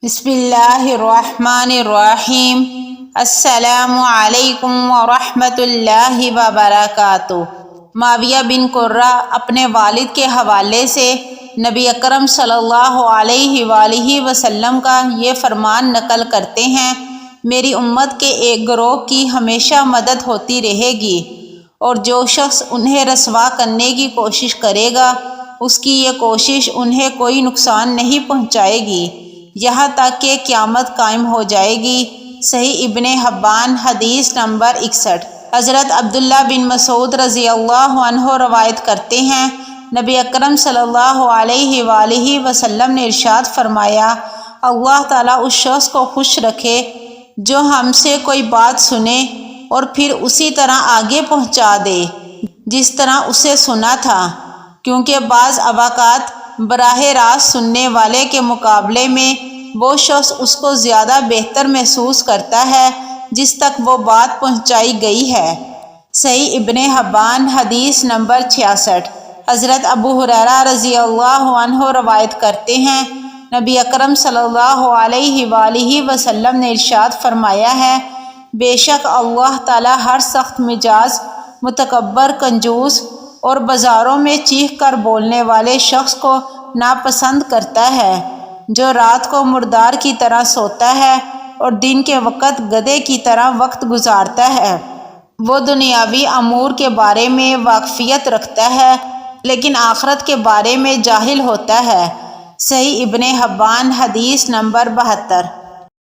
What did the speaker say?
بسم اللہ الرحمن الرحیم۔ السلام علیکم ورحمۃ اللہ وبرکاتہ۔ معاویہ بن قرہ اپنے والد کے حوالے سے نبی اکرم صلی اللہ علیہ وآلہ وسلم کا یہ فرمان نقل کرتے ہیں، میری امت کے ایک گروہ کی ہمیشہ مدد ہوتی رہے گی، اور جو شخص انہیں رسوا کرنے کی کوشش کرے گا اس کی یہ کوشش انہیں کوئی نقصان نہیں پہنچائے گی یہاں تک کہ قیامت قائم ہو جائے گی۔ صحیح ابن حبان حدیث نمبر 61۔ حضرت عبداللہ بن مسعود رضی اللہ عنہ روایت کرتے ہیں، نبی اکرم صلی اللہ علیہ وآلہ وسلم نے ارشاد فرمایا، اللہ تعالیٰ اس شخص کو خوش رکھے جو ہم سے کوئی بات سنے اور پھر اسی طرح آگے پہنچا دے جس طرح اسے سنا تھا، کیونکہ بعض اوقات براہ راست سننے والے کے مقابلے میں وہ شخص اس کو زیادہ بہتر محسوس کرتا ہے جس تک وہ بات پہنچائی گئی ہے۔ صحیح ابن حبان حدیث نمبر 66۔ حضرت ابو ہریرہ رضی اللہ عنہ روایت کرتے ہیں، نبی اکرم صلی اللہ علیہ وآلہ وسلم نے ارشاد فرمایا ہے، بے شک اللہ تعالیٰ ہر سخت مزاج، متکبر، کنجوس اور بازاروں میں چیخ کر بولنے والے شخص کو ناپسند کرتا ہے، جو رات کو مردار کی طرح سوتا ہے اور دن کے وقت گدھے کی طرح وقت گزارتا ہے۔ وہ دنیاوی امور کے بارے میں واقفیت رکھتا ہے لیکن آخرت کے بارے میں جاہل ہوتا ہے۔ صحیح ابن حبان حدیث نمبر 72۔